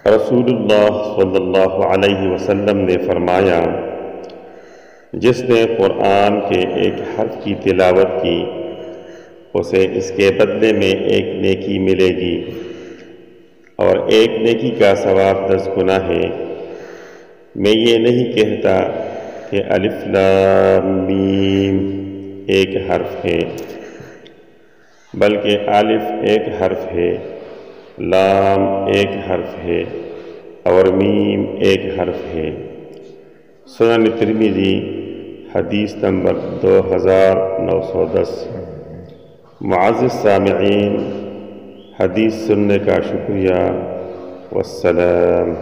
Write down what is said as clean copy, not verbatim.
رسول اللہ صلی اللہ علیہ وسلم نے فرمایا، جس نے قرآن کے ایک حرف کی تلاوت کی اسے اس کے بدلے میں ایک نیکی ملے گی، اور ایک نیکی کا ثواب 10 گنا ہے۔ میں یہ نہیں کہتا کہ الف لام میم ایک حرف ہے، بلکہ الف ایک حرف ہے، لام ایک حرف ہے اور میم ایک حرف ہے۔ سنن ترمذی حدیث نمبر 2910۔ معزز سامعین، حدیث سننے کا شکریہ، والسلام۔